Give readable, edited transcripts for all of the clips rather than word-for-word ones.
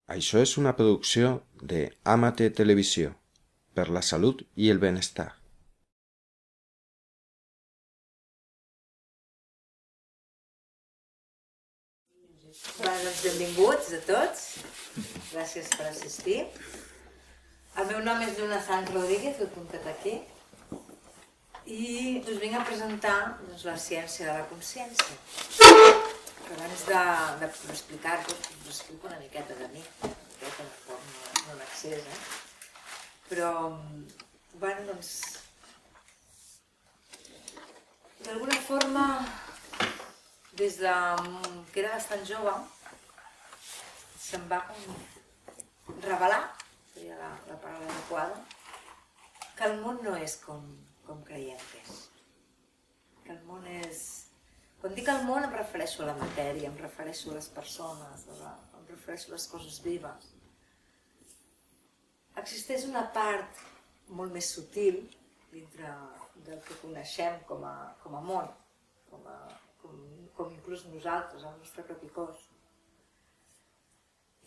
Això és una producció de Amate Televisió, per la salut i el benestar. Doncs benvinguts a tots, gràcies per assistir. El meu nom és Luna Sanz Rodríguez, ho he apuntat aquí, i us vinc a presentar la ciència de la consciència. Però abans d'explicar-vos, us explico una miqueta de mi, de forma no en excés, però, bueno, doncs, d'alguna forma, des que era bastant jove, se'm va revelar, seria la paraula adequada, que el món no és com creiem que és. Que el món és... Quan dic el món em refereixo a la matèria, em refereixo a les persones, em refereixo a les coses vives. Existeix una part molt més sutil dintre del que coneixem com a món, com inclús nosaltres, el nostre propi cos.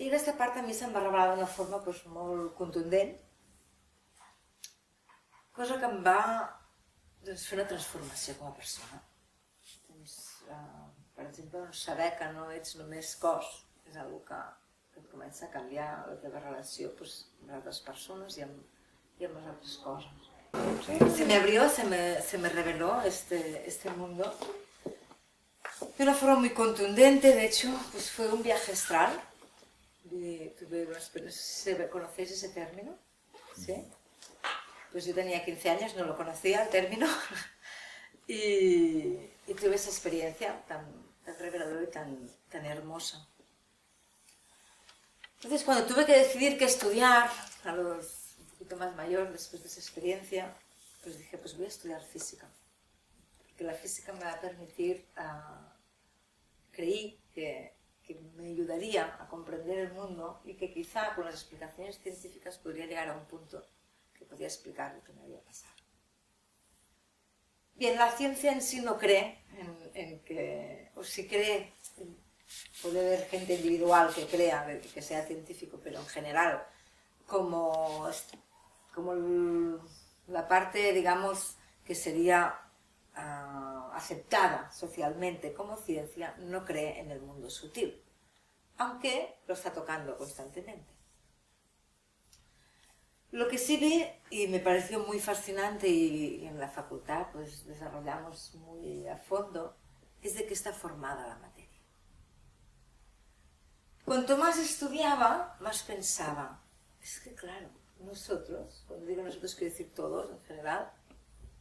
I aquesta part a mi se'm va revelar d'una forma molt contundent, cosa que em va fer una transformació com a persona. Per exemple, saber que no ets només cos és una cosa que et comença a canviar la teva relació amb altres persones i amb les altres coses. Se me abrió, se me reveló este mundo de una forma muy contundente. De hecho, fue un viaje astral. No sé si conocéis ese término. ¿Sí? Pues yo tenía 15 años, no lo conocía el término, y tuve esa experiencia tan reveladora y tan hermosa. Entonces, cuando tuve que decidir qué estudiar, a los un poquito más mayor, después de esa experiencia, pues dije, pues voy a estudiar física. Porque la física me va a permitir, creí que me ayudaría a comprender el mundo y que quizá con las explicaciones científicas podría llegar a un punto que podía explicar lo que me había pasado. Bien, la ciencia en sí no cree en que, o si cree, puede haber gente individual que crea, que sea científico, pero en general, como la parte, digamos, que sería aceptada socialmente como ciencia, no cree en el mundo sutil, aunque lo está tocando constantemente. Lo que sí vi, y me pareció muy fascinante, y en la facultad pues desarrollamos muy a fondo, es de qué está formada la materia. Cuanto más estudiaba, más pensaba, es que claro, nosotros, cuando digo nosotros quiero decir todos en general,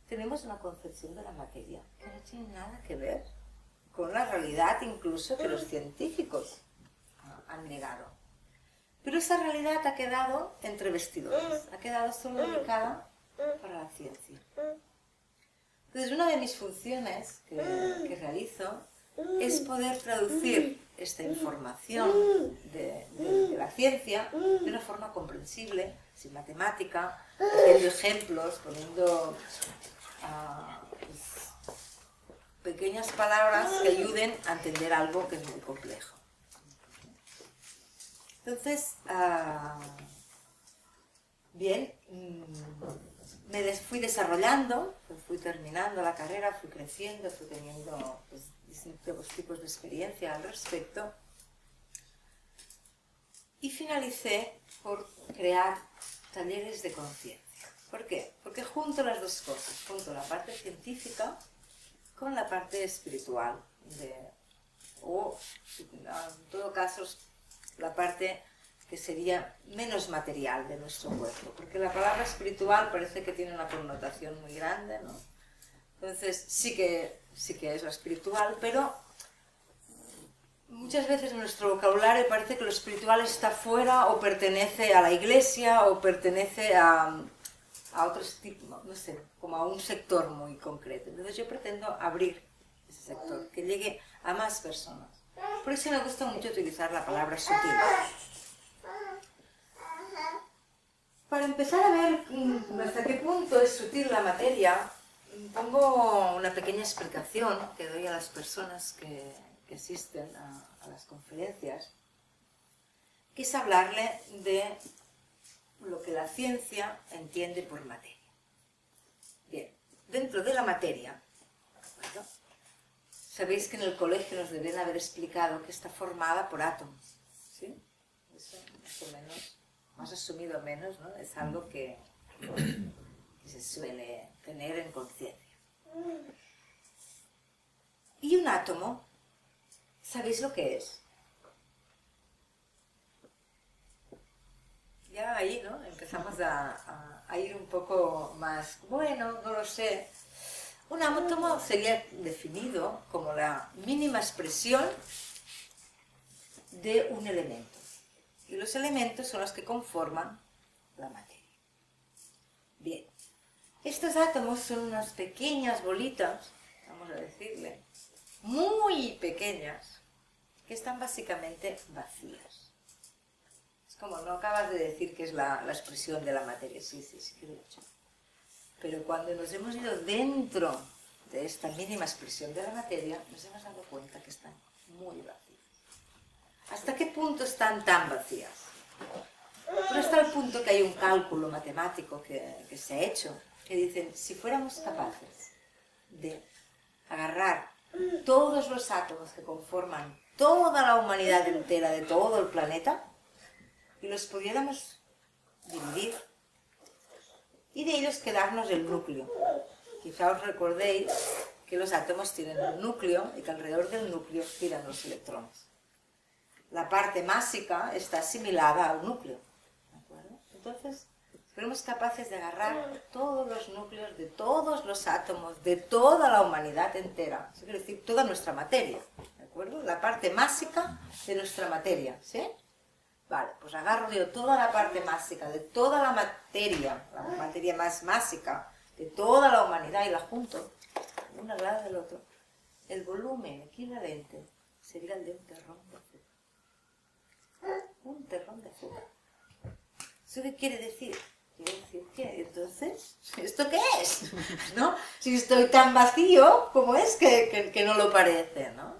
tenemos una concepción de la materia que no tiene nada que ver con la realidad incluso que los científicos han negado. Pero esa realidad ha quedado entre vestidores, ha quedado solo ubicada para la ciencia. Entonces, una de mis funciones que realizo es poder traducir esta información de la ciencia de una forma comprensible, sin matemática, poniendo ejemplos, poniendo pequeñas palabras que ayuden a entender algo que es muy complejo. Entonces, bien, me fui desarrollando, fui terminando la carrera, fui creciendo, fui teniendo distintos tipos de experiencia al respecto y finalicé por crear talleres de conciencia. ¿Por qué? Porque junto las dos cosas, junto la parte científica con la parte espiritual, o en todo caso la parte que sería menos material de nuestro cuerpo, porque la palabra espiritual parece que tiene una connotación muy grande, ¿no? Entonces sí que es lo espiritual, pero muchas veces en nuestro vocabulario parece que lo espiritual está fuera o pertenece a la iglesia o pertenece a otros tipos, no sé, como a un sector muy concreto. Entonces yo pretendo abrir ese sector, que llegue a más personas. Por eso me gusta mucho utilizar la palabra sutil. Para empezar a ver hasta qué punto es sutil la materia, pongo una pequeña explicación que doy a las personas que asisten a las conferencias, que es hablarle de lo que la ciencia entiende por materia. Bien, dentro de la materia, ¿de acuerdo? Sabéis que en el colegio nos deben haber explicado que está formada por átomos, ¿sí? Eso, más o menos, más asumido o menos, ¿no? Es algo que se suele tener en conciencia. Y un átomo, ¿sabéis lo que es? Ya ahí, ¿no? Empezamos a ir un poco más, bueno, no lo sé. Un átomo sería definido como la mínima expresión de un elemento. Y los elementos son los que conforman la materia. Bien. Estos átomos son unas pequeñas bolitas, vamos a decirle, muy pequeñas, que están básicamente vacías. Es como, no acabas de decir que es la expresión de la materia, sí que lo he dicho. Pero cuando nos hemos ido dentro de esta mínima expresión de la materia, nos hemos dado cuenta que están muy vacías. ¿Hasta qué punto están tan vacías? Bueno, hasta el punto que hay un cálculo matemático que se ha hecho, que dicen, si fuéramos capaces de agarrar todos los átomos que conforman toda la humanidad entera de todo el planeta y los pudiéramos dividir y de ellos quedarnos el núcleo. Quizá os recordéis que los átomos tienen un núcleo y que alrededor del núcleo giran los electrones. La parte másica está asimilada al núcleo, ¿de acuerdo? Entonces, si fuéramos capaces de agarrar todos los núcleos de todos los átomos de toda la humanidad entera, eso quiere decir toda nuestra materia, ¿de acuerdo? La parte másica de nuestra materia, ¿sí? Vale, pues agarro yo toda la parte másica de toda la materia más másica de toda la humanidad y la junto, una al lado del otro. El volumen equivalente sería el de un terrón de azúcar. Un terrón de azúcar. ¿Eso qué quiere decir? Quiere decir que, entonces, ¿esto qué es? ¿No? Si estoy tan vacío, ¿cómo es que no lo parece, no?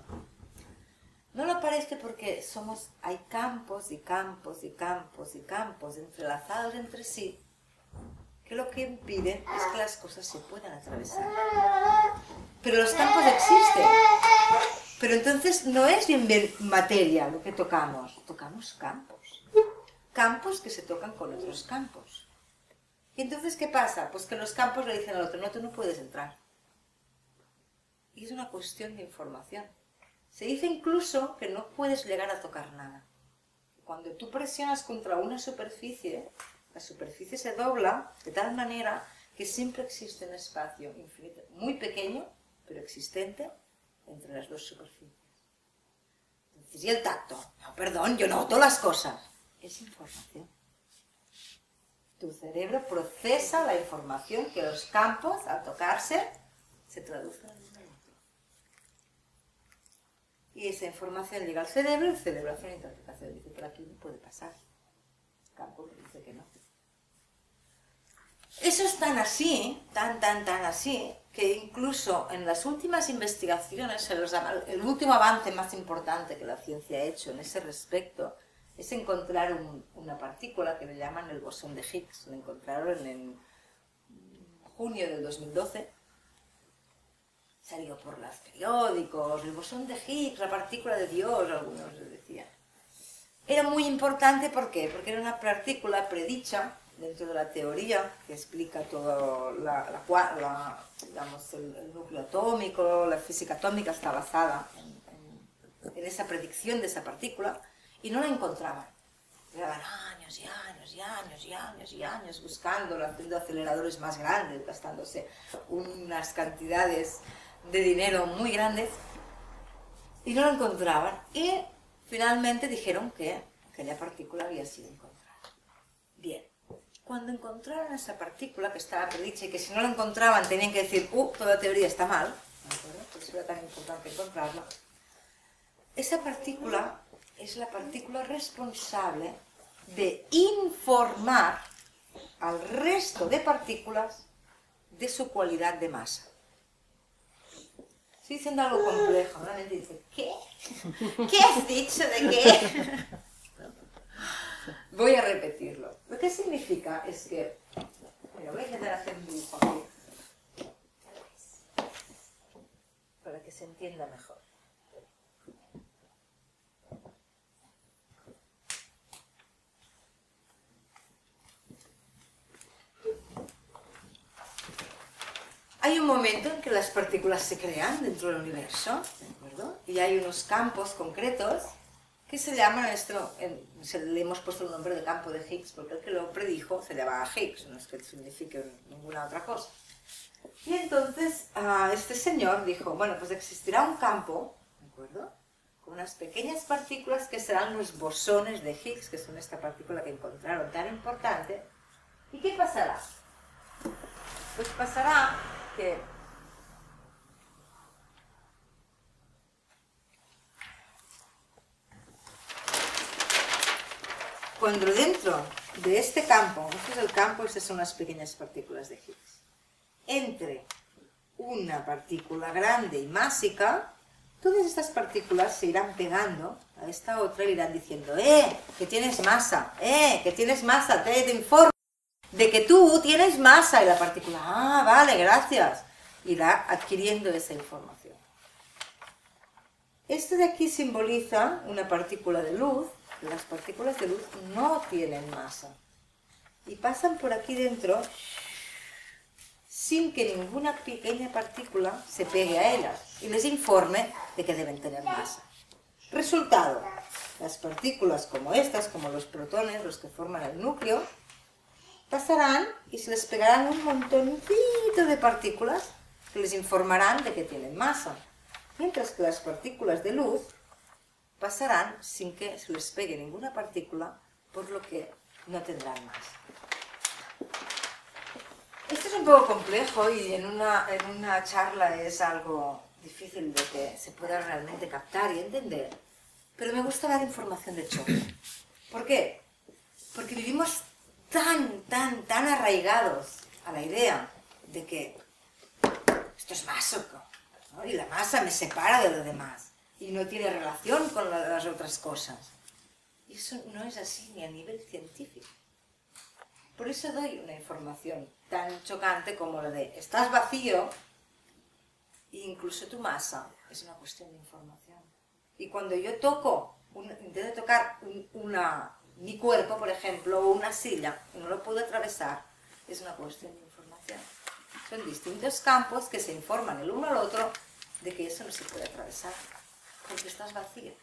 No lo parece porque hay campos y campos y campos y campos entrelazados entre sí, que lo que impiden es que las cosas se puedan atravesar. Pero los campos existen. Pero entonces no es bien materia lo que tocamos campos. Campos que se tocan con otros campos. ¿Y entonces qué pasa? Pues que los campos le dicen al otro, no, tú no puedes entrar. Y es una cuestión de información. Se dice incluso que no puedes llegar a tocar nada. Cuando tú presionas contra una superficie, la superficie se dobla de tal manera que siempre existe un espacio infinito, muy pequeño, pero existente, entre las dos superficies. Entonces, ¿y el tacto? No, perdón, yo noto las cosas. Es información. Tu cerebro procesa la información que los campos, al tocarse, se traducen en un elemento. Y esa información llega al cerebro y el cerebro hace una interpretación. Dice, por aquí no puede pasar. El campo dice que no. Eso es tan así, tan así, que incluso en las últimas investigaciones, el último avance más importante que la ciencia ha hecho en ese respecto, es encontrar una partícula que le llaman el bosón de Higgs. Lo encontraron en junio del 2012. Salió por los periódicos, el bosón de Higgs, la partícula de Dios, algunos les decían. Era muy importante, ¿por qué? Porque era una partícula predicha dentro de la teoría que explica todo digamos, el núcleo atómico, la física atómica está basada en esa predicción de esa partícula, y no la encontraban. Llevaban años y años y años y años y años buscándola, haciendo aceleradores más grandes, gastándose unas cantidades de dinero muy grandes, y no la encontraban. Y finalmente dijeron que aquella partícula había sido encontrada. Bien. Cuando encontraron esa partícula que estaba predicha y que si no la encontraban tenían que decir, toda teoría está mal, ¿de acuerdo? Por eso era tan importante encontrarla. Esa partícula es la partícula responsable de informar al resto de partículas de su cualidad de masa. Estoy diciendo algo complejo, ¿no? La gente dice, ¿qué? ¿Qué has dicho de qué? Voy a repetirlo. Lo que significa es que... Mira, voy a intentar hacer un dibujo aquí. Para que se entienda mejor. Hay un momento en que las partículas se crean dentro del universo, ¿de acuerdo? Y hay unos campos concretos que se llaman le hemos puesto el nombre de campo de Higgs, porque el que lo predijo se llamaba Higgs, no es que signifique ninguna otra cosa. Y entonces este señor dijo, bueno, pues existirá un campo, ¿de acuerdo?, con unas pequeñas partículas que serán los bosones de Higgs, que son esta partícula que encontraron tan importante. ¿Y qué pasará? Pues pasará que cuando dentro de este campo, este es el campo, estas son las pequeñas partículas de Higgs, entre una partícula grande y másica, todas estas partículas se irán pegando a esta otra y le irán diciendo, que tienes masa, te informo de que tú tienes masa, y la partícula, vale, gracias, irá adquiriendo esa información. Esto de aquí simboliza una partícula de luz. Las partículas de luz no tienen masa y pasan por aquí dentro sin que ninguna pequeña partícula se pegue a ellas y les informe de que deben tener masa. Resultado, las partículas como estas, como los protones, los que forman el núcleo, pasarán y se les pegarán un montoncito de partículas que les informarán de que tienen masa, mientras que las partículas de luz pasarán sin que se les pegue ninguna partícula, por lo que no tendrán masa. Esto es un poco complejo y en una charla es algo difícil de que se pueda realmente captar y entender, pero me gusta dar información de choque. ¿Por qué? Porque vivimos tan arraigados a la idea de que esto es másico, ¿no? Y la masa me separa de lo demás y no tiene relación con las otras cosas. Y eso no es así ni a nivel científico. Por eso doy una información tan chocante como la de estás vacío e incluso tu masa es una cuestión de información. Y cuando yo intento tocar mi cuerpo, por ejemplo, o una silla, y no lo puedo atravesar, es una cuestión de información. Son distintos campos que se informan el uno al otro de que eso no se puede atravesar, porque estás vacío.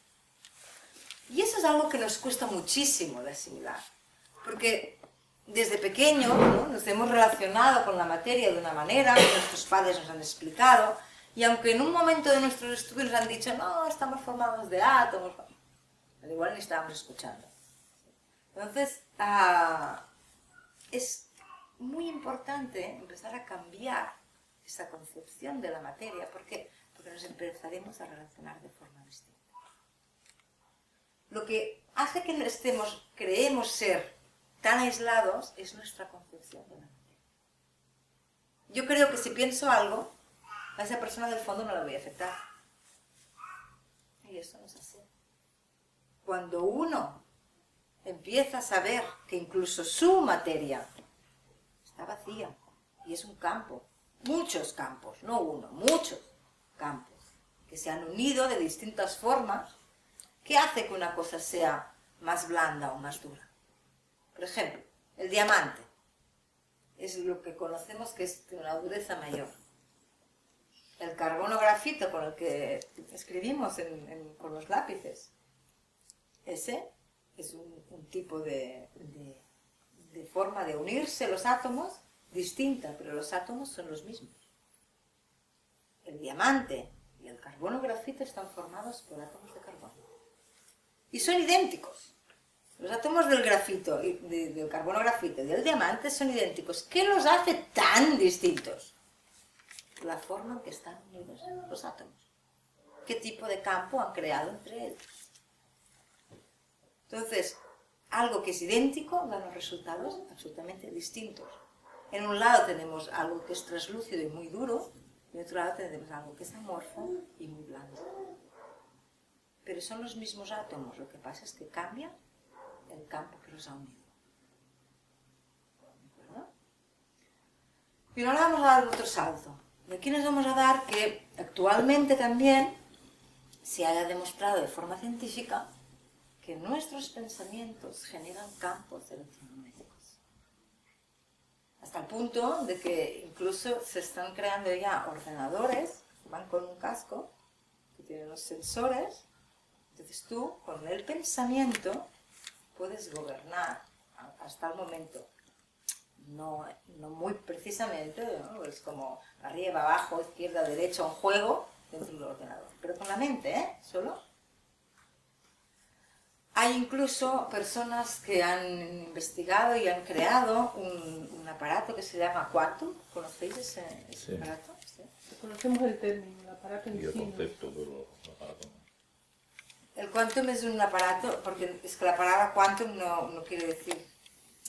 Y eso es algo que nos cuesta muchísimo de asimilar, porque desde pequeño, ¿no?, nos hemos relacionado con la materia de una manera que nuestros padres nos han explicado, y aunque en un momento de nuestros estudios nos han dicho, no, estamos formados de átomos, al igual ni estábamos escuchando. Entonces, es muy importante empezar a cambiar esa concepción de la materia. ¿Por qué? Porque nos empezaremos a relacionar de forma distinta. Lo que hace que creemos ser tan aislados es nuestra concepción de la materia. Yo creo que si pienso algo, a esa persona del fondo no la voy a afectar. Y eso no es así. Cuando uno empieza a saber que incluso su materia está vacía y es un campo, muchos campos, no uno, muchos campos, que se han unido de distintas formas, ¿qué hace que una cosa sea más blanda o más dura? Por ejemplo, el diamante es lo que conocemos que es de una dureza mayor. El carbono grafito con el que escribimos con los lápices, ese es un tipo de forma de unirse los átomos distinta, pero los átomos son los mismos. El diamante y el carbono grafito están formados por átomos de carbono. Y son idénticos. Los átomos del grafito, del carbono grafito y del diamante son idénticos. ¿Qué los hace tan distintos? La forma en que están unidos los átomos. ¿Qué tipo de campo han creado entre ellos? Entonces, algo que es idéntico da unos resultados absolutamente distintos. En un lado tenemos algo que es translúcido y muy duro, y en otro lado tenemos algo que es amorfo y muy blando. Pero son los mismos átomos, lo que pasa es que cambian el campo que los ha unido. ¿De acuerdo? Y ahora vamos a dar otro salto. Y aquí nos vamos a dar que actualmente también se haya demostrado de forma científica que nuestros pensamientos generan campos electromagnéticos. Hasta el punto de que incluso se están creando ya ordenadores que van con un casco, que tienen los sensores. Entonces tú, con el pensamiento, puedes gobernar hasta el momento. No muy precisamente, ¿no? Es como arriba, abajo, izquierda, derecha, un juego dentro del ordenador. Pero con la mente, ¿eh? Solo. Hay incluso personas que han investigado y han creado un aparato que se llama Quantum. ¿Conocéis ese aparato? ¿Sí? Conocemos el término, el aparato en Y el sí. concepto, pero el aparato no. El quantum es un aparato, porque es que la palabra quantum no quiere decir...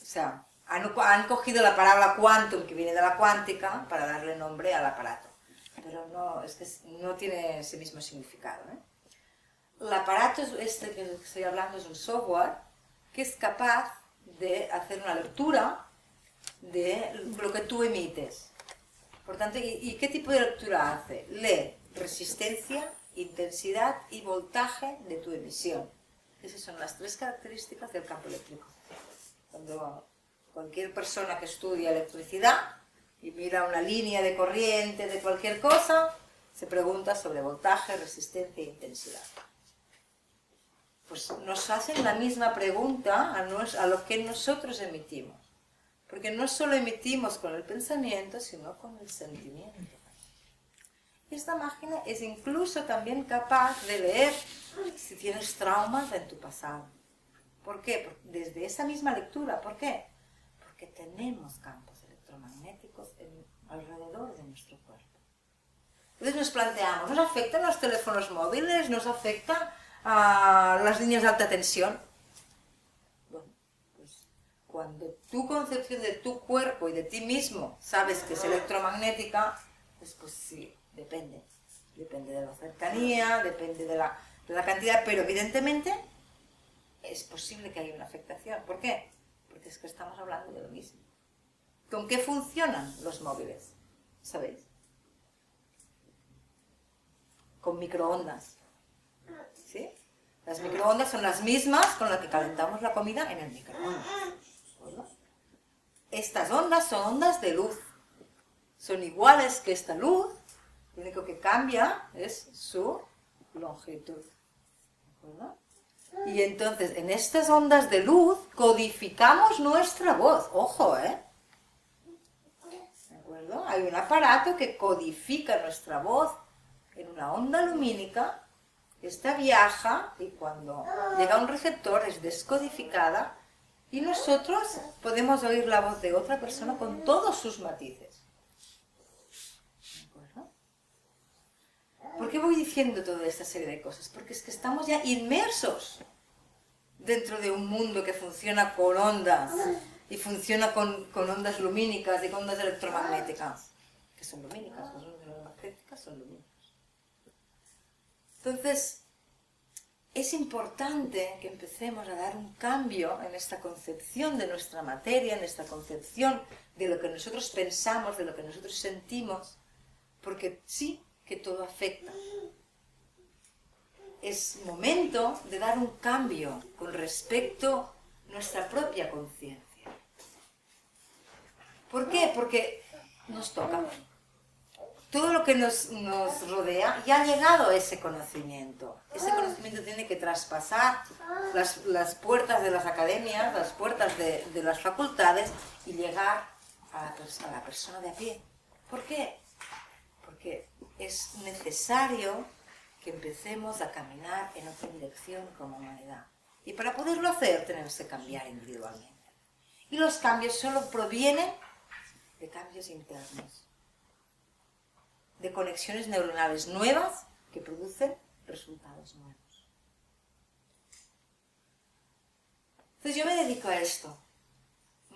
O sea, han cogido la palabra quantum, que viene de la cuántica, para darle nombre al aparato. Pero no, es que no tiene ese mismo significado, ¿eh? El aparato este que estoy hablando es un software que es capaz de hacer una lectura de lo que tú emites. Por tanto, ¿y qué tipo de lectura hace? Lee resistencia, intensidad y voltaje de tu emisión. Esas son las tres características del campo eléctrico. Cuando cualquier persona que estudia electricidad y mira una línea de corriente de cualquier cosa, se pregunta sobre voltaje, resistencia e intensidad. Pues nos hacen la misma pregunta a lo que nosotros emitimos. Porque no solo emitimos con el pensamiento, sino con el sentimiento. Esta máquina es incluso también capaz de leer si tienes traumas en tu pasado. ¿Por qué? Desde esa misma lectura. ¿Por qué? Porque tenemos campos electromagnéticos alrededor de nuestro cuerpo. Entonces nos planteamos, ¿nos afectan los teléfonos móviles? ¿Nos afectan las líneas de alta tensión? Bueno, pues cuando tu concepción de tu cuerpo y de ti mismo sabes que es electromagnética, pues sí, depende. Depende de la cercanía, depende de la cantidad, pero evidentemente es posible que haya una afectación. ¿Por qué? Porque es que estamos hablando de lo mismo. ¿Con qué funcionan los móviles? ¿Sabéis? Con microondas. ¿Sí? Las microondas son las mismas con las que calentamos la comida en el microondas. ¿Verdad? Estas ondas son ondas de luz. Son iguales que esta luz, lo único que cambia es su longitud. ¿Verdad? Y entonces, en estas ondas de luz, codificamos nuestra voz. ¡Ojo, eh! ¿De acuerdo? Hay un aparato que codifica nuestra voz en una onda lumínica. Esta viaja y cuando llega a un receptor es descodificada y nosotros podemos oír la voz de otra persona con todos sus matices. ¿De acuerdo? ¿Por qué voy diciendo toda esta serie de cosas? Porque es que estamos ya inmersos dentro de un mundo que funciona con ondas y funciona con ondas lumínicas y con ondas electromagnéticas, que son lumínicas, las ondas electromagnéticas son lumínicas. Entonces, es importante que empecemos a dar un cambio en esta concepción de nuestra materia, en esta concepción de lo que nosotros pensamos, de lo que nosotros sentimos, porque sí que todo afecta. Es momento de dar un cambio con respecto a nuestra propia conciencia. ¿Por qué? Porque nos toca. Todo lo que nos rodea ya ha llegado a ese conocimiento. Ese conocimiento tiene que traspasar las puertas de las academias, las puertas de las facultades y llegar a la persona de a pie. ¿Por qué? Porque es necesario que empecemos a caminar en otra dirección como humanidad. Y para poderlo hacer tenemos que cambiar individualmente. Y los cambios solo provienen de cambios internos, de conexiones neuronales nuevas que producen resultados nuevos. Entonces yo me dedico a esto,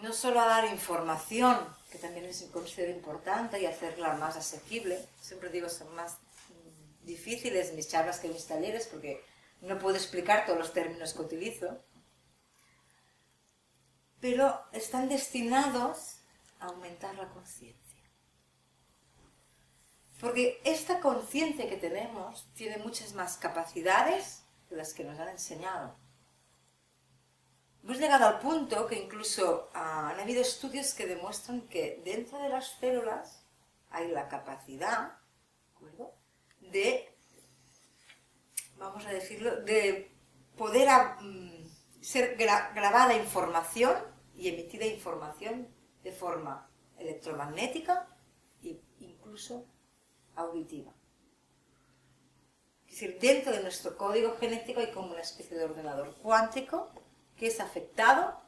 no solo a dar información, que también considero importante, y hacerla más asequible. Siempre digo, son más difíciles mis charlas que mis talleres, porque no puedo explicar todos los términos que utilizo. pero están destinados a aumentar la conciencia. Porque esta conciencia que tenemos tiene muchas más capacidades de las que nos han enseñado. Hemos llegado al punto que incluso han habido estudios que demuestran que dentro de las células hay la capacidad, ¿de acuerdo?, de, vamos a decirlo, de poder ser grabada información y emitida información de forma electromagnética e incluso auditiva. Es decir, dentro de nuestro código genético hay como una especie de ordenador cuántico que es afectado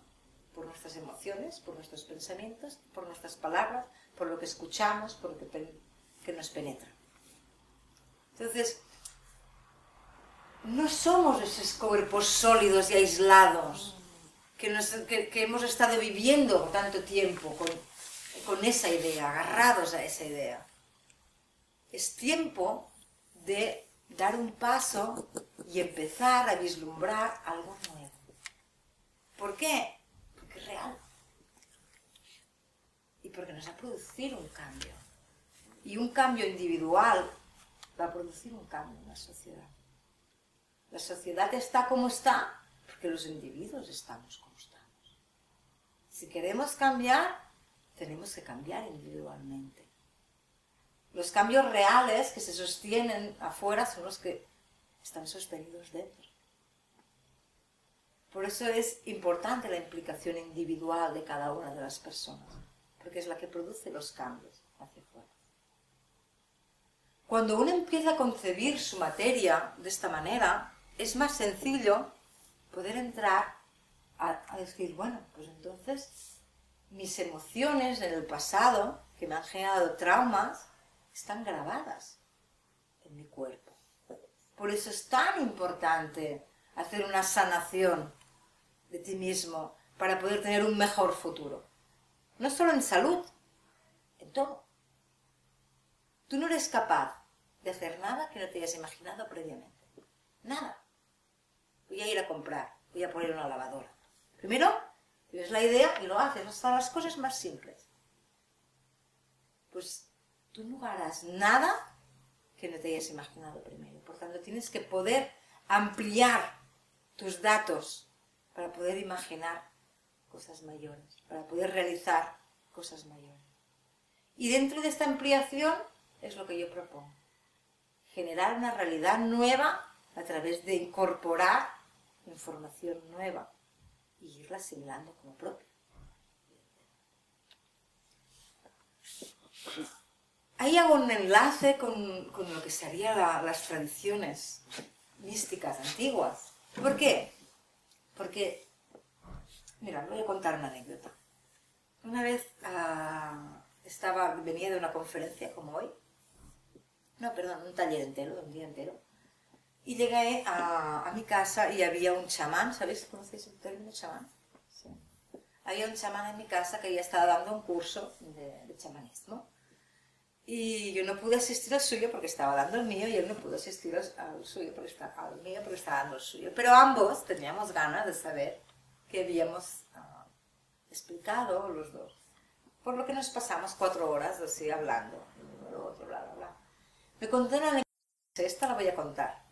por nuestras emociones, por nuestros pensamientos, por nuestras palabras, por lo que escuchamos, por lo que nos penetra. Entonces, no somos esos cuerpos sólidos y aislados que hemos estado viviendo por tanto tiempo con esa idea, agarrados a esa idea. Es tiempo de dar un paso y empezar a vislumbrar algo nuevo. ¿Por qué? Porque es real. Y porque nos va a producir un cambio. Y un cambio individual va a producir un cambio en la sociedad. La sociedad está como está porque los individuos estamos como estamos. Si queremos cambiar, tenemos que cambiar individualmente. Los cambios reales que se sostienen afuera son los que están sostenidos dentro. Por eso es importante la implicación individual de cada una de las personas, porque es la que produce los cambios hacia afuera. Cuando uno empieza a concebir su materia de esta manera, es más sencillo poder entrar a decir, bueno, pues entonces mis emociones en el pasado, que me han generado traumas, están grabadas en mi cuerpo. Por eso es tan importante hacer una sanación de ti mismo para poder tener un mejor futuro. No solo en salud, en todo. Tú no eres capaz de hacer nada que no te hayas imaginado previamente. Nada. Voy a ir a comprar, voy a poner una lavadora. Primero, tienes la idea y lo haces, hasta las cosas más simples. Pues tú no harás nada que no te hayas imaginado primero. Por tanto, tienes que poder ampliar tus datos para poder imaginar cosas mayores, para poder realizar cosas mayores. Y dentro de esta ampliación es lo que yo propongo. Generar una realidad nueva a través de incorporar información nueva y irla asimilando como propia. Ahí hago un enlace con lo que serían las tradiciones místicas antiguas. ¿Por qué? Porque, mira, voy a contar una anécdota. Una vez venía de una conferencia como hoy, un taller entero, un día entero, y llegué a mi casa y había un chamán, ¿sabéis? ¿Conocéis el término chamán? Sí. Había un chamán en mi casa que ya estaba dando un curso de chamanismo. Y yo no pude asistir al suyo porque estaba dando el mío y él no pudo asistir al suyo porque estaba dando el suyo. Pero ambos teníamos ganas de saber qué habíamos explicado los dos. Por lo que nos pasamos 4 horas así hablando, lo otro, bla, bla, bla. Me contó una anécdota, esta la voy a contar.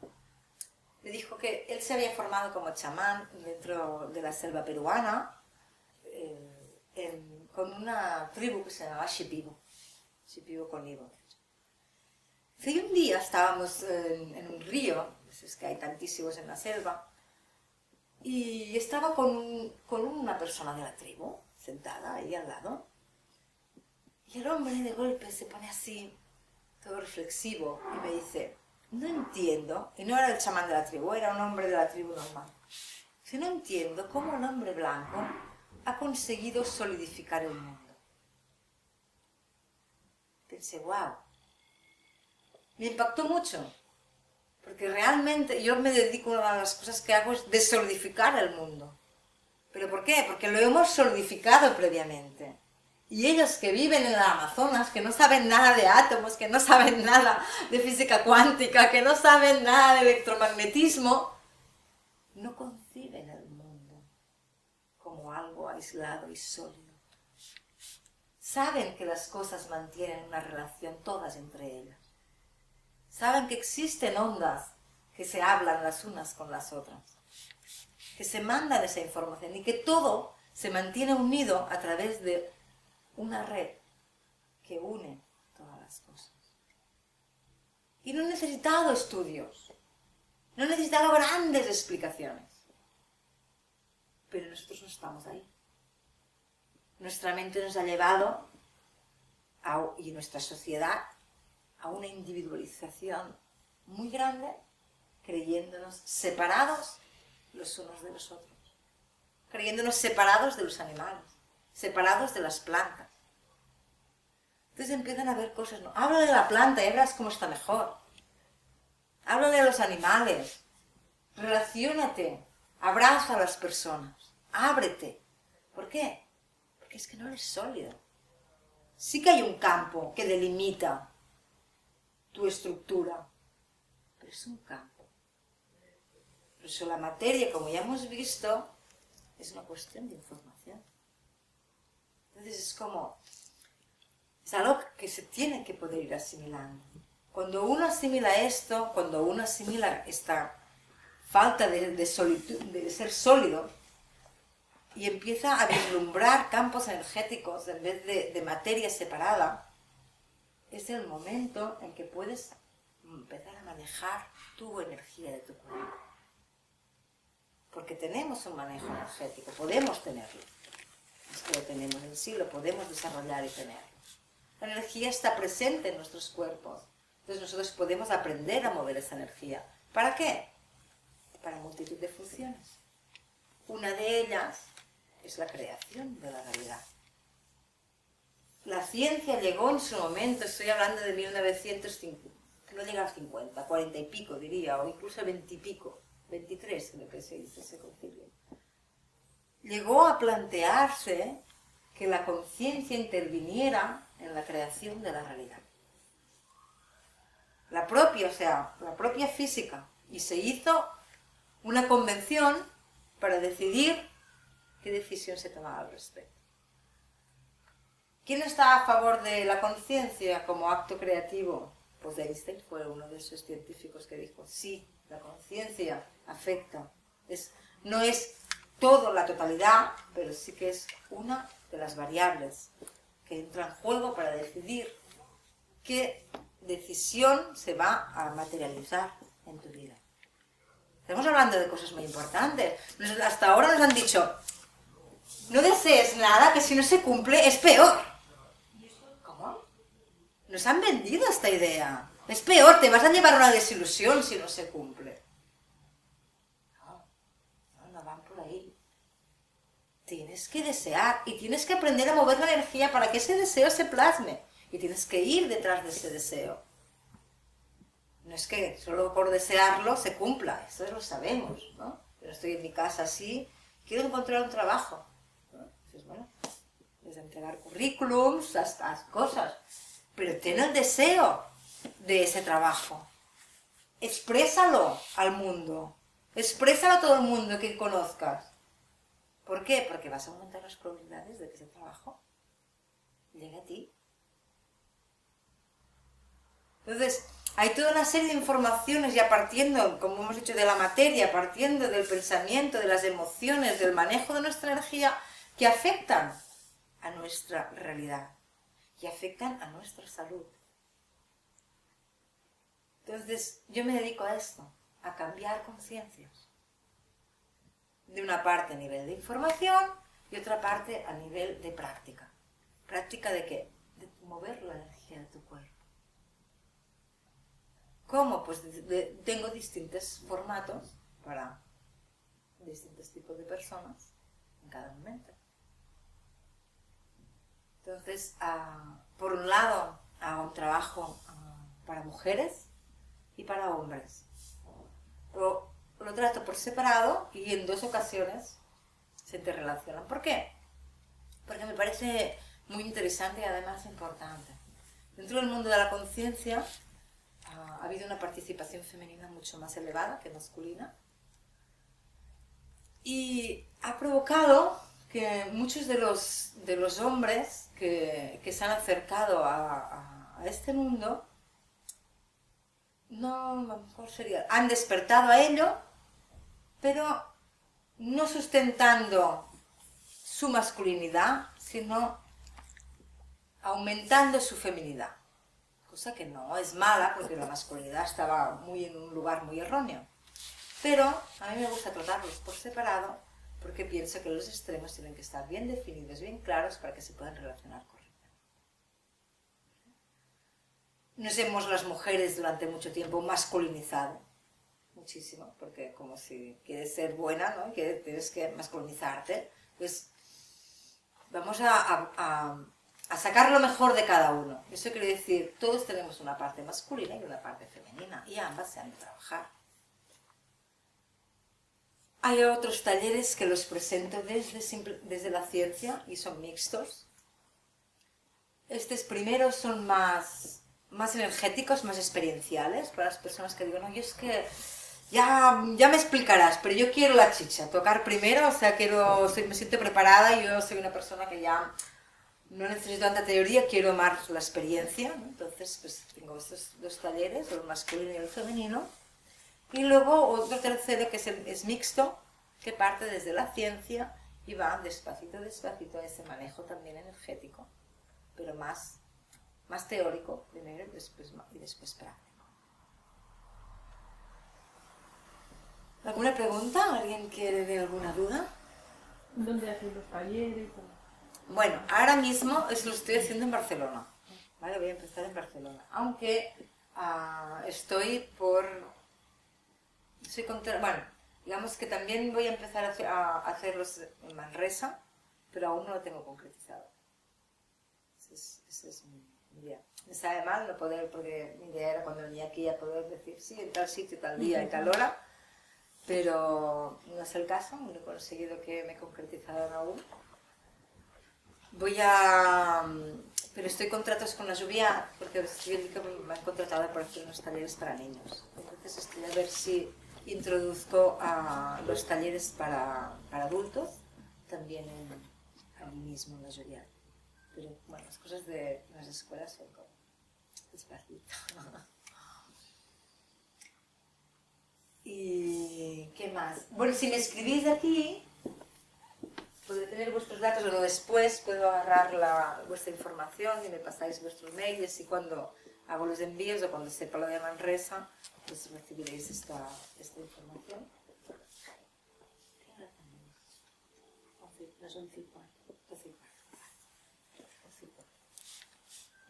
Me dijo que él se había formado como chamán dentro de la selva peruana con una tribu que se llamaba Shipibo. Shipibo con Ibo. Y un día estábamos en un río, es que hay tantísimos en la selva, y estaba con una persona de la tribu, sentada ahí al lado, y el hombre de golpe se pone así, todo reflexivo, y me dice, no entiendo, y no era el chamán de la tribu, era un hombre de la tribu normal, dice, no entiendo cómo un hombre blanco ha conseguido solidificar el mundo. Pensé, wow, me impactó mucho, porque realmente yo me dedico, una de las cosas que hago es desolidificar el mundo. ¿Pero por qué? Porque lo hemos solidificado previamente. Y ellos que viven en el Amazonas, que no saben nada de átomos, que no saben nada de física cuántica, que no saben nada de electromagnetismo, no conciben el mundo como algo aislado y sólido. Saben que las cosas mantienen una relación todas entre ellas. Saben que existen ondas que se hablan las unas con las otras, que se mandan esa información y que todo se mantiene unido a través de una red que une todas las cosas. Y no he necesitado estudios, no he necesitado grandes explicaciones, pero nosotros no estamos ahí. Nuestra mente nos ha llevado, y nuestra sociedad, a una individualización muy grande, creyéndonos separados los unos de los otros, creyéndonos separados de los animales, separados de las plantas. Entonces empiezan a ver cosas, ¿no? Háblale de la planta y verás cómo está mejor. Háblale a los animales, relaciónate, abraza a las personas, ábrete. ¿Por qué? Porque es que no eres sólido. Sí que hay un campo que delimita tu estructura, pero es un campo. Por eso la materia, como ya hemos visto, es una cuestión de información. Entonces es algo que se tiene que poder ir asimilando. Cuando uno asimila esto, cuando uno asimila esta falta de ser sólido, y empieza a vislumbrar campos energéticos en vez de materia separada, es el momento en que puedes empezar a manejar tu energía de tu cuerpo. Porque tenemos un manejo energético, podemos tenerlo. Es que lo tenemos en sí, lo podemos desarrollar y tenerlo. La energía está presente en nuestros cuerpos. Entonces nosotros podemos aprender a mover esa energía. ¿Para qué? Para multitud de funciones. Una de ellas es la creación de la realidad. La ciencia llegó en su momento, estoy hablando de 1950, no llega a 50, 40 y pico diría, o incluso 20 y pico, 23 creo que se dice ese concilio. Llegó a plantearse que la conciencia interviniera en la creación de la realidad. La propia física. Y se hizo una convención para decidir qué decisión se tomaba al respecto. ¿Quién está a favor de la conciencia como acto creativo? Pues Einstein fue uno de esos científicos que dijo, sí, la conciencia afecta. No es todo la totalidad, pero sí que es una de las variables que entra en juego para decidir qué decisión se va a materializar en tu vida. Estamos hablando de cosas muy importantes. Hasta ahora nos han dicho, no desees nada que si no se cumple es peor. ¿Cómo? Nos han vendido esta idea. Es peor, te vas a llevar una desilusión si no se cumple. No van por ahí. Tienes que desear y tienes que aprender a mover la energía para que ese deseo se plasme. Y tienes que ir detrás de ese deseo. No es que solo por desearlo se cumpla, eso lo sabemos, ¿no? Yo estoy en mi casa así, quiero encontrar un trabajo. Entonces, bueno, desde entregar currículums hasta cosas. Pero ten el deseo de ese trabajo. Exprésalo al mundo. Exprésalo a todo el mundo que conozcas. ¿Por qué? Porque vas a aumentar las probabilidades de que ese trabajo llegue a ti. Entonces, hay toda una serie de informaciones ya partiendo, como hemos dicho, de la materia, partiendo del pensamiento, de las emociones, del manejo de nuestra energía, que afectan a nuestra realidad y afectan a nuestra salud. Entonces, yo me dedico a esto, a cambiar conciencias. De una parte a nivel de información y otra parte a nivel de práctica. ¿Práctica de qué? De mover la energía de tu cuerpo. ¿Cómo? Pues tengo distintos formatos para distintos tipos de personas en cada momento. Entonces, por un lado, hago un trabajo para mujeres y para hombres. Lo trato por separado y en 2 ocasiones se interrelacionan. ¿Por qué? Porque me parece muy interesante y además importante. Dentro del mundo de la conciencia ha habido una participación femenina mucho más elevada que masculina y ha provocado que muchos de los hombres que se han acercado a este mundo han despertado a ello, pero no sustentando su masculinidad, sino aumentando su feminidad. Cosa que no es mala, porque la masculinidad estaba en un lugar muy erróneo. Pero a mí me gusta tratarlos por separado, porque pienso que los extremos tienen que estar bien definidos, bien claros, para que se puedan relacionar correctamente. Nos hemos las mujeres durante mucho tiempo masculinizado, muchísimo, porque como si quieres ser buena, ¿no? Que tienes que masculinizarte, pues vamos a sacar lo mejor de cada uno. Eso quiere decir, todos tenemos una parte masculina y una parte femenina, y ambas se han de trabajar. Hay otros talleres que los presento desde la ciencia y son mixtos. Estos primeros son más energéticos, más experienciales, para las personas que digo, no, yo es que ya me explicarás, pero yo quiero la chicha, tocar primero, o sea, me siento preparada, yo soy una persona que ya no necesito tanta teoría, quiero más la experiencia, ¿no? Entonces, pues tengo estos dos talleres, el masculino y el femenino, y luego otro tercero que es mixto, que parte desde la ciencia y va despacito a ese manejo también energético, pero más teórico primero y después práctico. ¿Alguna pregunta? ¿Alguien quiere de alguna duda? ¿Dónde hacen los talleres? Bueno, ahora mismo lo estoy haciendo en Barcelona. Vale, voy a empezar en Barcelona. Aunque bueno, digamos que también voy a empezar a hacerlos en Manresa, pero aún no lo tengo concretizado. Esa es mi idea. Me sabe mal no poder, porque mi idea era cuando venía aquí a poder decir, sí, en tal sitio, tal día y tal hora, pero no es el caso, no he conseguido que me concretizaran aún. Pero estoy en contratos con la Lluvia, porque me han contratado para hacer unos talleres para niños. Entonces estoy a ver si introduzco los talleres para adultos también allí mismo en la Lluvia. Pero bueno, las cosas de las escuelas son como despacito. ¿Y qué más? Bueno, si me escribís de aquí, podré tener vuestros datos, o después puedo agarrar vuestra información y me pasáis vuestros mails, y cuando hago los envíos o cuando sepa lo de Manresa, pues recibiréis esta información.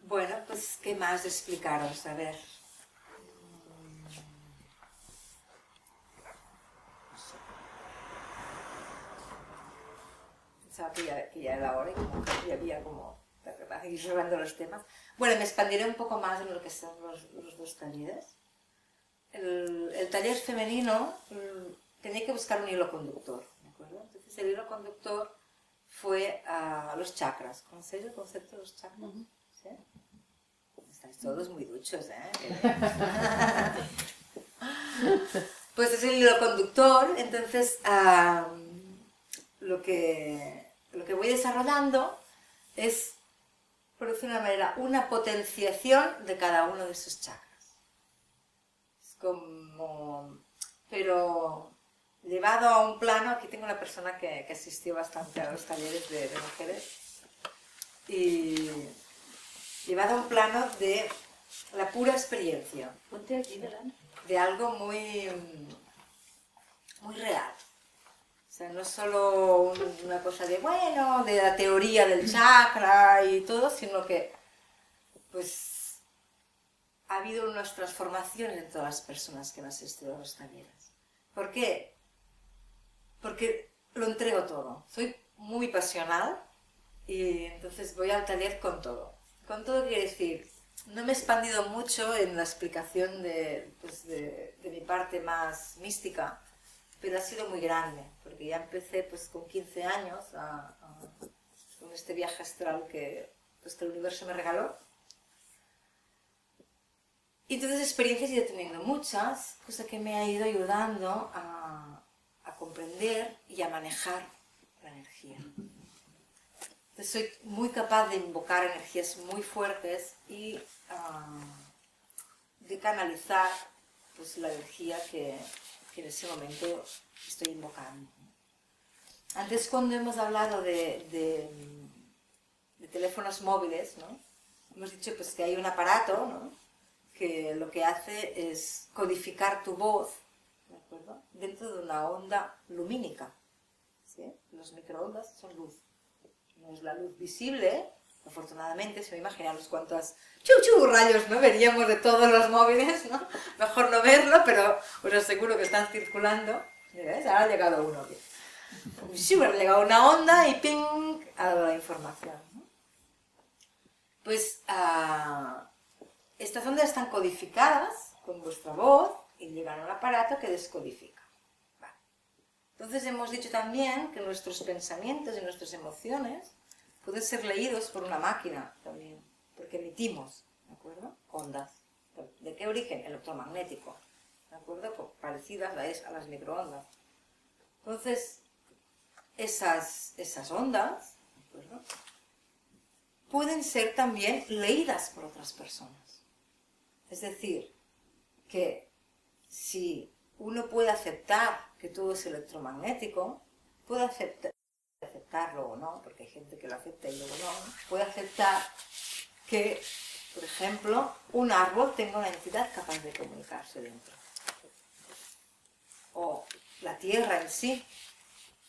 Bueno, pues ¿qué más explicaros? A ver. Pensaba que ya era hora y como que ya había como ir cerrando los temas. Bueno, me expandiré un poco más en lo que son los dos talleres. El taller femenino tenía que buscar un hilo conductor, ¿de acuerdo? Entonces el hilo conductor fue a los chakras. ¿Conocéis el concepto de los chakras? ¿Sí? Estáis todos muy duchos, ¿eh? Pues es el hilo conductor. Entonces lo que voy desarrollando es, por decirlo de una manera, una potenciación de cada uno de esos chakras. Es como... pero llevado a un plano, aquí tengo una persona que asistió bastante a los talleres de mujeres, y llevado a un plano de la pura experiencia. Ponte aquí, ¿verdad? De algo muy real. O sea, no es solo una cosa de la teoría del chakra y todo, sino que pues ha habido unas transformaciones en todas las personas que han asistido a los talleres. ¿Por qué? Porque lo entrego todo. Soy muy pasional y entonces voy al taller con todo. Con todo quiere decir, no me he expandido mucho en la explicación de mi parte más mística, pero ha sido muy grande, porque ya empecé pues con 15 años con este viaje astral que el universo me regaló. Y entonces experiencias he ido teniendo muchas, cosa que me ha ido ayudando a comprender y a manejar la energía. Entonces soy muy capaz de invocar energías muy fuertes y de canalizar pues, la energía que en ese momento estoy invocando. Antes, cuando hemos hablado de teléfonos móviles, ¿no? Hemos dicho pues, que hay un aparato, ¿no? Que lo que hace es codificar tu voz, ¿de acuerdo?, dentro de una onda lumínica. ¿Sí? Los microondas son luz. No es la luz visible, afortunadamente, si me imaginan los cuantos rayos no veríamos de todos los móviles, ¿no? Mejor no verlo, pero os aseguro que están circulando. ¿Ves? Ahora ha llegado uno. Sí, bueno, ha llegado una onda y ¡ping! Ha dado la información, ¿no? Pues estas ondas están codificadas con vuestra voz y llegan a un aparato que descodifica. Vale. Entonces hemos dicho también que nuestros pensamientos y nuestras emociones pueden ser leídos por una máquina también, porque emitimos, ¿de acuerdo?, ondas. ¿De qué origen? Electromagnético, ¿de acuerdo?, parecidas a las microondas. Entonces, esas ondas, ¿de acuerdo?, pueden ser también leídas por otras personas. Es decir, que si uno puede aceptar que todo es electromagnético, puede aceptarlo o no, porque hay gente que lo acepta y luego no, puede aceptar que, por ejemplo, un árbol tenga una entidad capaz de comunicarse dentro. O la Tierra en sí,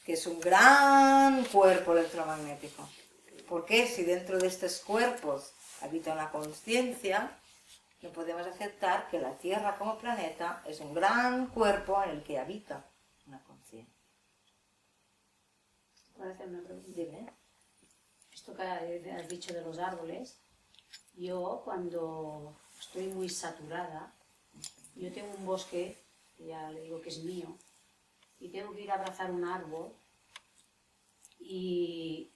que es un gran cuerpo electromagnético. Porque si dentro de estos cuerpos habita una conciencia, no podemos aceptar que la Tierra como planeta es un gran cuerpo en el que habita una conciencia. ¿Puedo hacer una pregunta? Dime. Esto que has dicho de los árboles, yo cuando estoy muy saturada, yo tengo un bosque, que ya le digo que es mío, y tengo que ir a abrazar un árbol, y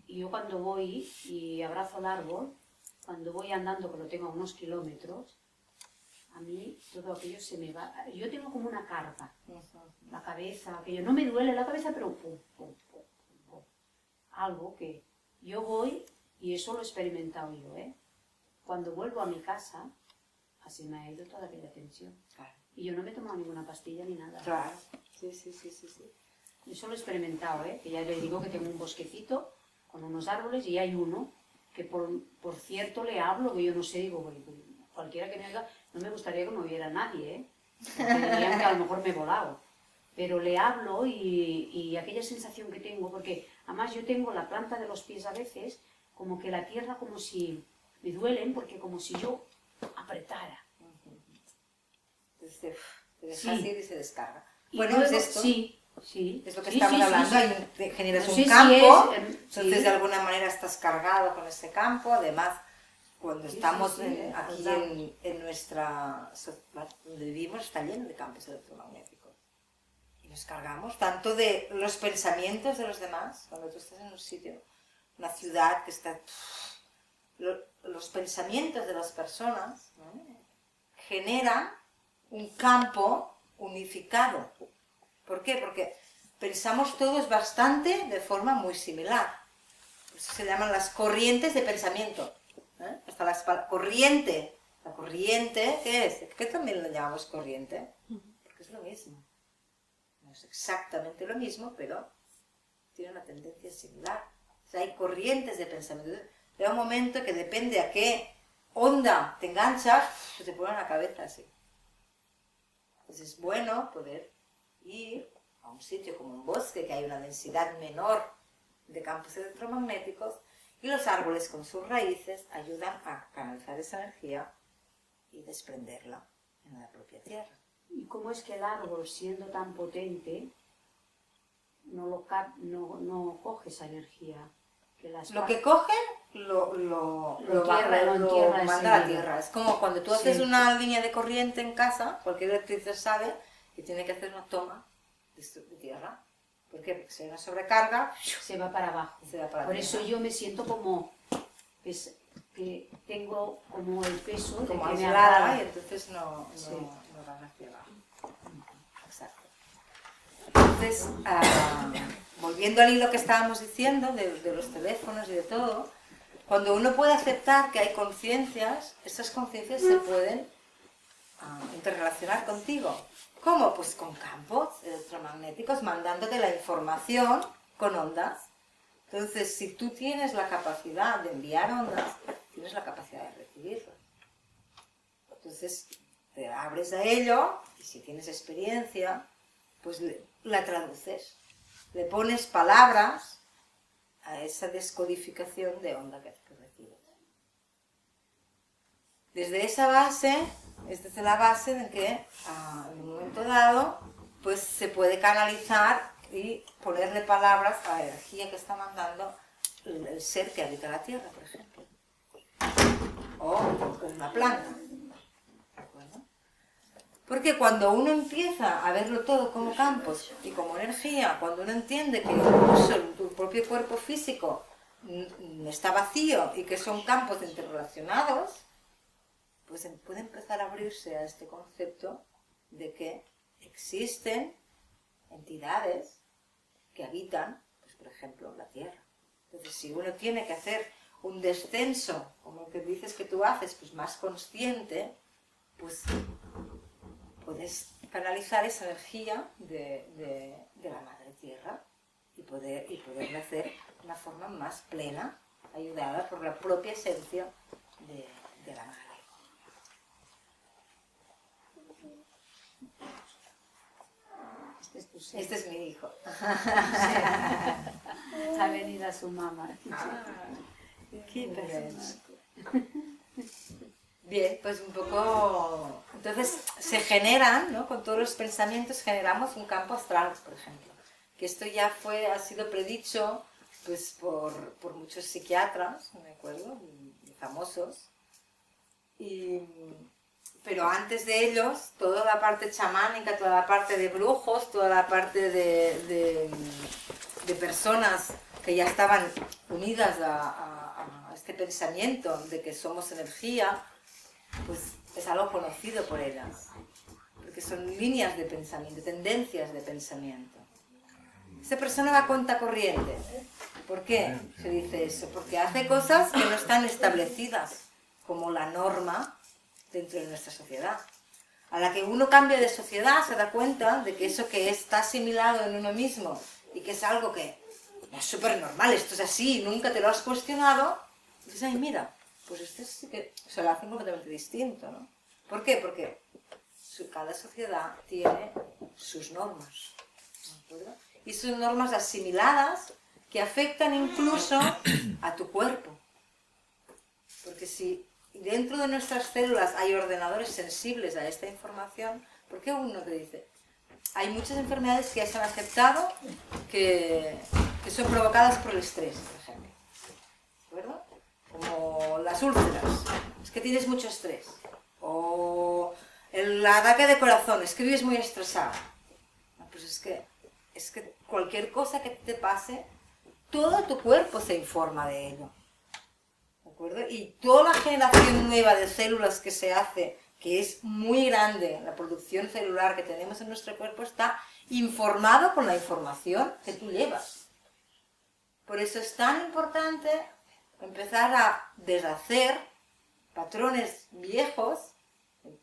yo cuando voy y abrazo el árbol, cuando voy andando, que lo tengo a unos kilómetros, a mí todo aquello se me va. Yo tengo como una carga, la cabeza, aquello no me duele la cabeza, pero pum, pum, pum, pum, algo que yo voy, y eso lo he experimentado yo, cuando vuelvo a mi casa, así me ha ido toda aquella tensión. Claro. Y yo no me he tomado ninguna pastilla ni nada. Claro. Sí. Eso lo he experimentado, que ya le digo que tengo un bosquecito con unos árboles y hay uno que por cierto le hablo, que yo no sé, digo, cualquiera que me haga, no me gustaría que me viera nadie, porque dirían que a lo mejor me he volado, pero le hablo y aquella sensación que tengo, porque además yo tengo la planta de los pies a veces, como que la tierra como si me duelen, porque como si yo apretara. Entonces te dejas ir y se descarga. Y bueno, luego, es esto. Sí. Es lo que estamos hablando, sí. Generas No un sé campo, si entonces de alguna manera estás cargado con ese campo, además cuando estamos aquí en nuestra sociedad donde vivimos está lleno de campos electromagnéticos y nos cargamos tanto de los pensamientos de los demás, cuando tú estás en un sitio, una ciudad que está... Los pensamientos de las personas, ¿no?, generan un campo unificado. ¿Por qué? Porque pensamos todos bastante de forma muy similar. Por eso se llaman las corrientes de pensamiento. Hasta la corriente. ¿La corriente qué es? ¿Qué también lo llamamos corriente? Porque es lo mismo. No es exactamente lo mismo, pero tiene una tendencia similar. O sea, hay corrientes de pensamiento. Llega un momento que depende a qué onda te enganchas, se te pone la cabeza así. Entonces es bueno poder ir a un sitio como un bosque, que hay una densidad menor de campos electromagnéticos, y los árboles con sus raíces ayudan a canalizar esa energía y desprenderla en la propia tierra. ¿Y cómo es que el árbol, siendo tan potente, no coge esa energía? Lo que coge lo manda a la tierra. Es como cuando tú haces una línea de corriente en casa, cualquier electricista sabe que tiene que hacer una toma de tierra. ¿Por qué? Porque si hay una sobrecarga, se va para abajo. Por eso yo me siento como que tengo como el peso como de que aislada, y entonces no van hacia abajo. Exacto. Entonces, volviendo al hilo que estábamos diciendo, de los teléfonos y de todo, cuando uno puede aceptar que hay conciencias, esas conciencias se pueden interrelacionar contigo. ¿Cómo? Pues con campos electromagnéticos mandándote la información con ondas. Entonces, si tú tienes la capacidad de enviar ondas, tienes la capacidad de recibirlas. Entonces, te abres a ello y si tienes experiencia, pues la traduces. Le pones palabras a esa descodificación de onda que recibes. Desde esa base, esta es la base de que en un momento dado pues se puede canalizar y ponerle palabras a la energía que está mandando el ser que habita la Tierra, por ejemplo. O con una planta. ¿De acuerdo? Porque cuando uno empieza a verlo todo como campos y como energía, cuando uno entiende que incluso tu propio cuerpo físico está vacío y que son campos interrelacionados, pues puede empezar a abrirse a este concepto de que existen entidades que habitan, pues por ejemplo, la Tierra. Entonces, si uno tiene que hacer un descenso, como el que dices que tú haces, pues más consciente, pues puedes canalizar esa energía de la Madre Tierra y poderla hacer de una forma más plena, ayudada por la propia esencia de la Madre. Este es mi hijo. Ha venido a su mamá. Qué persona. Bien, pues un poco... Entonces se generan, ¿no? Con todos los pensamientos generamos un campo astral, por ejemplo. Que esto ya ha sido predicho pues, por muchos psiquiatras, me acuerdo, y famosos. Pero antes de ellos, toda la parte chamánica, toda la parte de brujos, toda la parte de personas que ya estaban unidas a este pensamiento de que somos energía, pues es algo conocido por ellas. Porque son líneas de pensamiento, tendencias de pensamiento. Esa persona va a cuenta corriente. ¿Por qué se dice eso? Porque hace cosas que no están establecidas como la norma dentro de nuestra sociedad. A la que uno cambia de sociedad se da cuenta de que eso que está asimilado en uno mismo y que es algo que es súper normal, esto es así, nunca te lo has cuestionado, dices, ay mira, pues esto sí que se lo hacen completamente distinto, ¿no? ¿Por qué? Porque cada sociedad tiene sus normas, ¿de acuerdo? Y son normas asimiladas que afectan incluso a tu cuerpo. Porque si dentro de nuestras células hay ordenadores sensibles a esta información, ¿por qué uno te dice? Hay muchas enfermedades que ya se han aceptado que son provocadas por el estrés, por ejemplo. ¿De acuerdo? Como las úlceras, es que tienes mucho estrés. O el ataque de corazón, es que vives muy estresado. Pues es que cualquier cosa que te pase, todo tu cuerpo se informa de ello. ¿De acuerdo? Y toda la generación nueva de células que se hace, que es muy grande, la producción celular que tenemos en nuestro cuerpo, está informado con la información que tú llevas. Por eso es tan importante empezar a deshacer patrones viejos,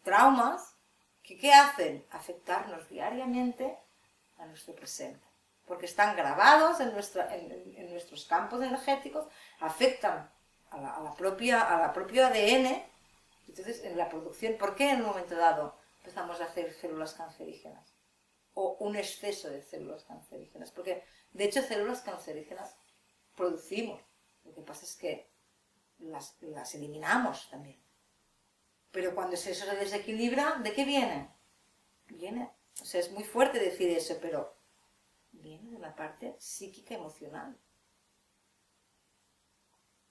traumas, que ¿qué hacen? Afectarnos diariamente a nuestro presente. Porque están grabados en nuestros campos energéticos, afectan a la propio ADN. Entonces, en la producción, ¿por qué en un momento dado empezamos a hacer células cancerígenas? O un exceso de células cancerígenas. Porque, de hecho, células cancerígenas producimos. Lo que pasa es que las eliminamos también. Pero cuando eso se desequilibra, ¿de qué viene? O sea, es muy fuerte decir eso, pero viene de una parte psíquica emocional.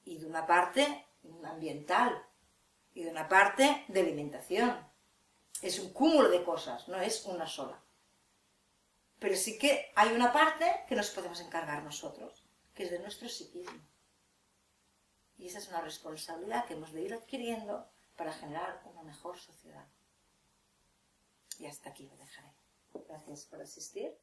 Y de una parte ambiental. Y de una parte de alimentación. Es un cúmulo de cosas, no es una sola. Pero sí que hay una parte que nos podemos encargar nosotros, que es de nuestro psiquismo. Y esa es una responsabilidad que hemos de ir adquiriendo para generar una mejor sociedad. Y hasta aquí lo dejaré. Gracias por asistir.